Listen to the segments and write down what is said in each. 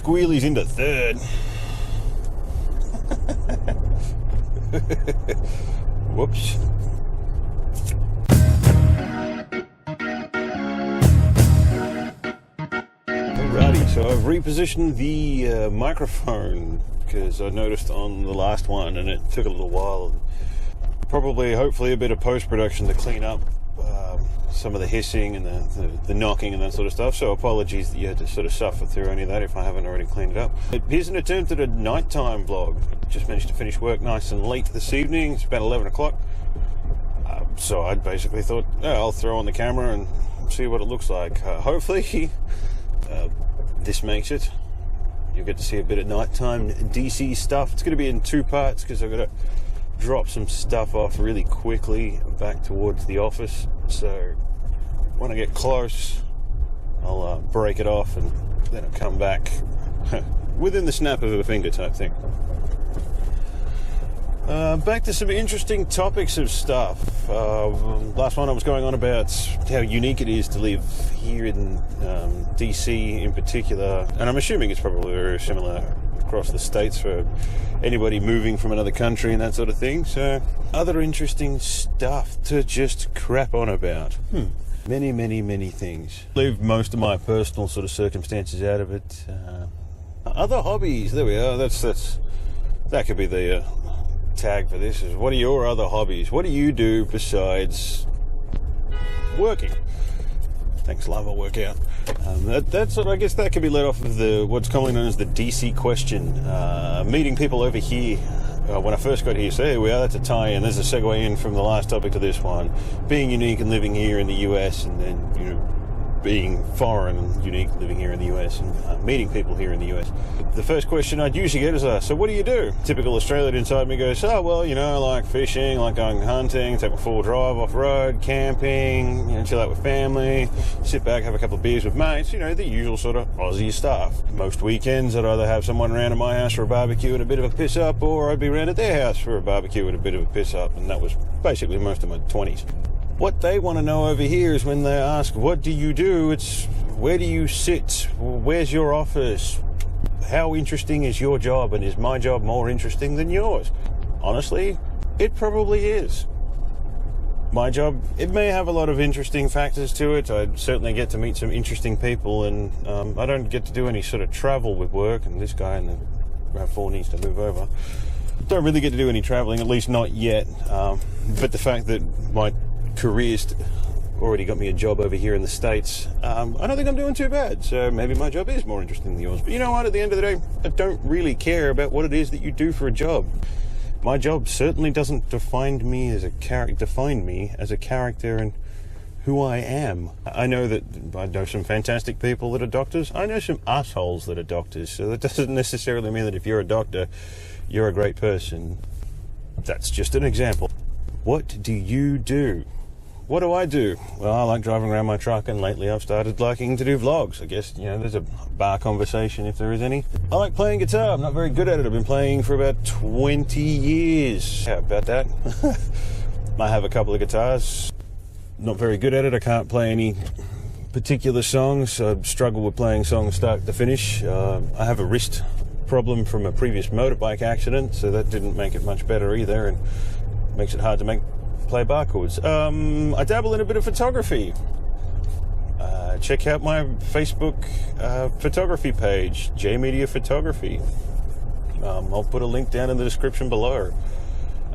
squealies into third. Whoops. Alrighty, so I've repositioned the microphone because I noticed on the last one, and it took a little while. Probably, hopefully, a bit of post-production to clean up some of the hissing and the knocking and that sort of stuff. So apologies that you had to sort of suffer through any of that if I haven't already cleaned it up. Here's an attempt at a nighttime vlog. Just managed to finish work nice and late this evening. It's about 11 o'clock. So I basically thought, I'll throw on the camera and see what it looks like. Hopefully, this makes it. You'll get to see a bit of nighttime DC stuff. It's going to be in two parts because I've got to drop some stuff off really quickly back towards the office. So when I get close, I'll break it off and then I'll come back within the snap of a finger type thing. Back to some interesting topics of stuff. Last one I was going on about how unique it is to live here in DC in particular, and I'm assuming it's probably very similar across the states for anybody moving from another country and that sort of thing. So other interesting stuff to just crap on about. Many things. Leave most of my personal sort of circumstances out of it. Other hobbies, there we are. That could be the tag for this. Is what are your other hobbies? What do you do besides working? Thanks, love, I'll work out. That's what I guess that could be let off of what's commonly known as the DC question. Meeting people over here. When I first got here, so here we are, that's a tie-in. There's a segue in from the last topic to this one. Being unique and living here in the US, and then, being foreign and unique living here in the US, and meeting people here in the US. The first question I'd usually get is, so what do you do? Typical Australian inside me goes, I like fishing, like going hunting, take my 4-wheel drive off-road, camping, chill out with family, sit back, have a couple of beers with mates, the usual sort of Aussie stuff. Most weekends I'd either have someone around at my house for a barbecue and a bit of a piss-up, or I'd be around at their house for a barbecue and a bit of a piss-up, and that was basically most of my 20s. What they want to know over here is when they ask, what do you do? It's, where do you sit? Where's your office? How interesting is your job? And is my job more interesting than yours? Honestly, it probably is. My job, it may have a lot of interesting factors to it. I certainly get to meet some interesting people, and I don't get to do any sort of travel with work, and this guy in the RAV4 needs to move over. Don't really get to do any traveling, at least not yet. But the fact that my career's already got me a job over here in the States, I don't think I'm doing too bad, so maybe my job is more interesting than yours. But you know what, at the end of the day, I don't really care about what it is that you do for a job. My job certainly doesn't define me as a character and who I am. I know some fantastic people that are doctors. I know some assholes that are doctors, so that doesn't necessarily mean that if you're a doctor, you're a great person. That's just an example. What do you do? What do I do? Well, I like driving around my truck, and lately I've started liking to do vlogs. I guess, there's a bar conversation if there is any. I like playing guitar. I'm not very good at it. I've been playing for about 20 years. How about that? I have a couple of guitars. Not very good at it. I can't play any particular songs. I struggle with playing songs start to finish. I have a wrist problem from a previous motorbike accident, so that didn't make it much better either, and makes it hard to play bar chords. I dabble in a bit of photography. Check out my Facebook photography page, J-Media Photography. I'll put a link down in the description below.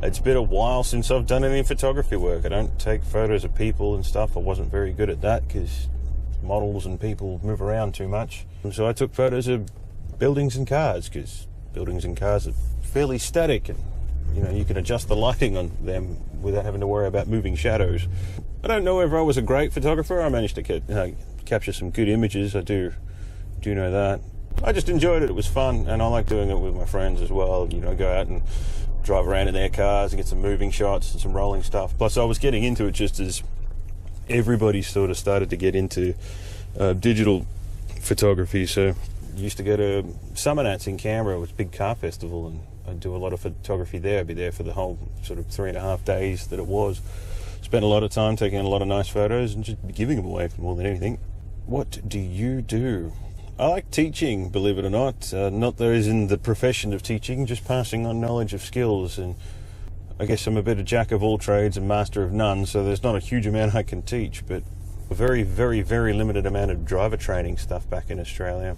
It's been a while since I've done any photography work. I don't take photos of people and stuff. I wasn't very good at that because models and people move around too much. So I took photos of buildings and cars, because buildings and cars are fairly static, and you can adjust the lighting on them without having to worry about moving shadows. I don't know whether I was a great photographer. I managed to capture some good images. I do know that. I just enjoyed it. It was fun, and I like doing it with my friends as well. Go out and drive around in their cars and get some moving shots and some rolling stuff. Plus, I was getting into it just as everybody sort of started to get into digital photography. So I used to go to Summer Nats in Canberra. It was a big car festival, and I'd do a lot of photography there. I'd be there for the whole sort of 3.5 days that it was. Spent a lot of time taking a lot of nice photos and just giving them away for more than anything. What do you do? I like teaching, believe it or not. Not that is in the profession of teaching, just passing on knowledge of skills. And I guess I'm a bit of jack of all trades and master of none, so there's not a huge amount I can teach, but a very, very, very limited amount of driver training stuff back in Australia.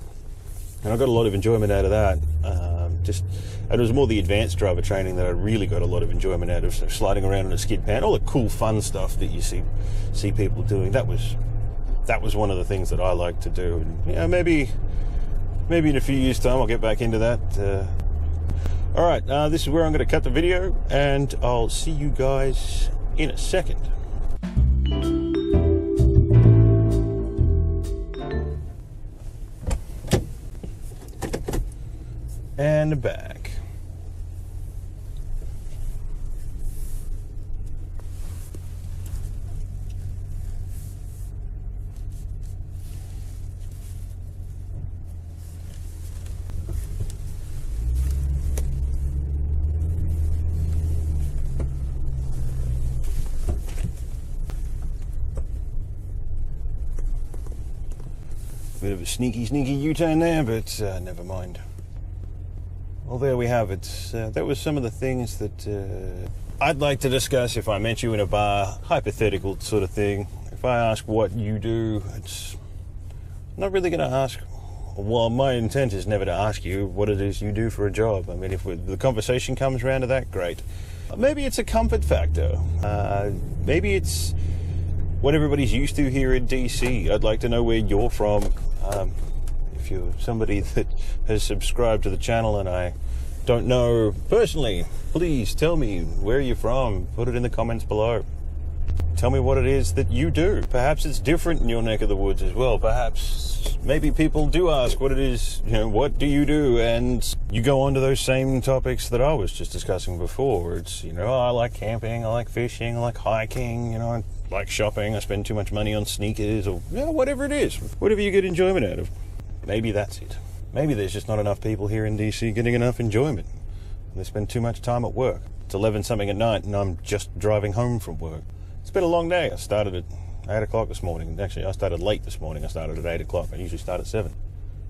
And I got a lot of enjoyment out of that. And it was more the advanced driver training that I really got a lot of enjoyment out of. So sliding around in a skid pan, all the cool, fun stuff that you see people doing. That was one of the things that I like to do. And, you know, maybe in a few years' time I'll get back into that. All right, this is where I'm going to cut the video, and I'll see you guys in a second. And back. Bit of a sneaky U-turn there, but never mind. Well, there we have it. That was some of the things that I'd like to discuss if I met you in a bar, hypothetical sort of thing. If I ask what you do, it's not really going to ask. Well, my intent is never to ask you what it is you do for a job. I mean, if the conversation comes around to that, great. Maybe it's a comfort factor. Maybe it's what everybody's used to here in DC. I'd like to know where you're from. If you're somebody that has subscribed to the channel and I don't know personally, please tell me where you're from. Put it in the comments below. Tell me what it is that you do. Perhaps it's different in your neck of the woods as well. Perhaps maybe people do ask what it is, you know, what do you do? And you go on to those same topics that I was just discussing before. It's, you know, I like camping, I like fishing, I like hiking, you know, I like shopping, I spend too much money on sneakers, or, you know, whatever it is. Whatever you get enjoyment out of. Maybe that's it. Maybe there's just not enough people here in DC getting enough enjoyment. They spend too much time at work. It's 11 something at night and I'm just driving home from work. It's been a long day. I started at 8 o'clock this morning. Actually, I started late this morning. I started at 8 o'clock. I usually start at 7.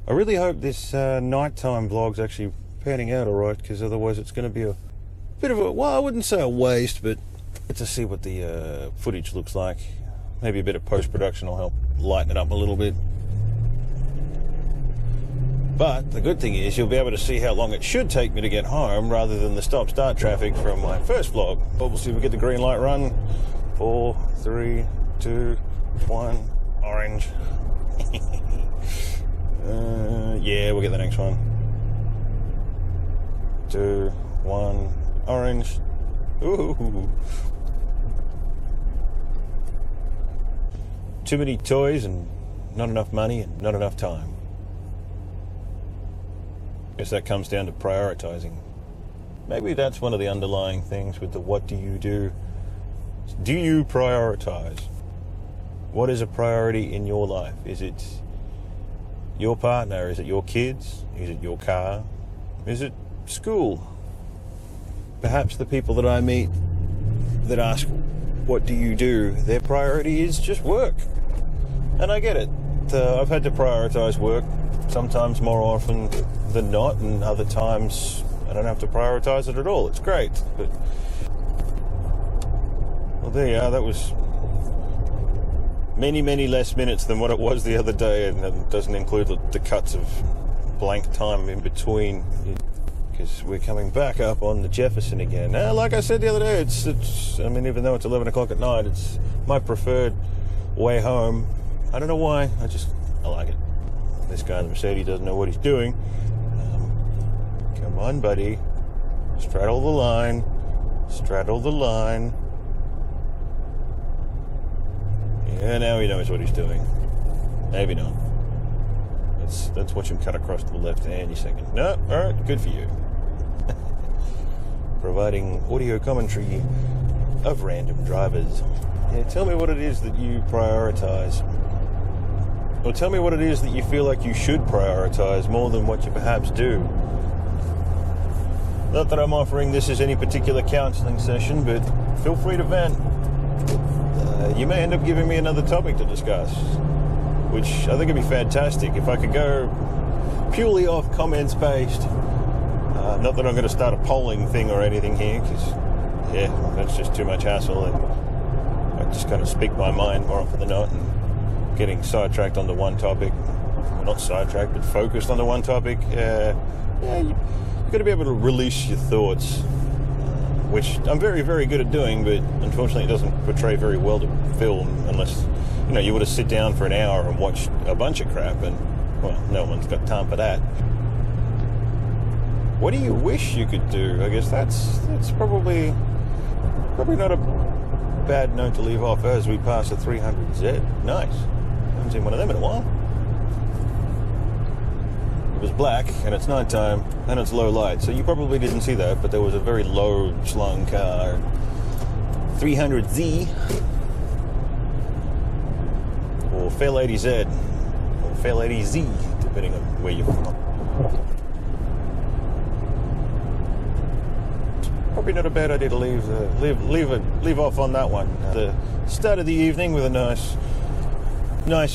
I really hope this nighttime vlog's actually panning out all right, because otherwise it's going to be a bit of a, well, I wouldn't say a waste, but to see what the footage looks like. Maybe a bit of post-production will help lighten it up a little bit. But the good thing is you'll be able to see how long it should take me to get home rather than the stop-start traffic from my first vlog. But we'll see if we get the green light run. 4, 3, 2, 1, orange. Yeah, we'll get the next one. 2, 1, orange. Ooh. Too many toys and not enough money and not enough time. Guess that comes down to prioritizing. Maybe that's one of the underlying things with the what do you do. Do you prioritize? What is a priority in your life? Is it your partner? Is it your kids? Is it your car? Is it school? Perhaps the people that I meet that ask, what do you do? Their priority is just work. And I get it. I've had to prioritize work, sometimes more often than not, and other times I don't have to prioritize it at all. It's great. But, well, there you are. That was many, many less minutes than what it was the other day, and it doesn't include the cuts of blank time in between, because we're coming back up on the Jefferson again. Now, like I said the other day, it's I mean, even though it's 11 o'clock at night, it's my preferred way home. I don't know why, I like it. This guy in the Mercedes doesn't know what he's doing. Come on, buddy. Straddle the line. Straddle the line. Yeah, now he knows what he's doing. Maybe not. Let's watch him cut across to the left any second. No, alright, good for you. Providing audio commentary of random drivers. Yeah, tell me what it is that you prioritize. Or tell me what it is that you feel like you should prioritize more than what you perhaps do. Not that I'm offering this as any particular counseling session, but feel free to vent. You may end up giving me another topic to discuss. which I think would be fantastic if I could go purely off comments based. Not that I'm going to start a polling thing or anything here, because that's just too much hassle, and I just kind of speak my mind more often than not, and getting sidetracked onto one topic. Well, not sidetracked, but focused onto one topic. You've got to be able to release your thoughts, which I'm very, very good at doing, but unfortunately it doesn't portray very well to film unless, you were to sit down for an hour and watch a bunch of crap, and, well, no one's got time for that. What do you wish you could do? I guess that's probably not a bad note to leave off as we pass the 300Z. Nice. Haven't seen one of them in a while. It was black, and it's nighttime, and it's low light, so you probably didn't see that, but there was a very low slung car. 300Z. Or Fairlady Z. Or Fairlady Z, depending on where you're from. Probably not a bad idea to leave off on that one. The start of the evening with a nice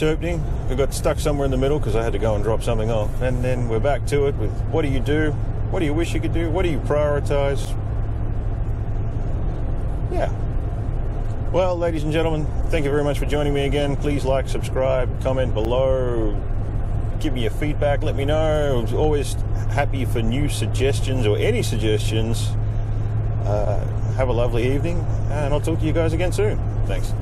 opening. We got stuck somewhere in the middle because I had to go and drop something off, and then we're back to it with what do you do? What do you wish you could do? What do you prioritize? Yeah. Well, ladies and gentlemen, thank you very much for joining me again. Please like, subscribe, comment below, give me your feedback, let me know. I'm always happy for new suggestions or any suggestions. Have a lovely evening, and I'll talk to you guys again soon. Thanks.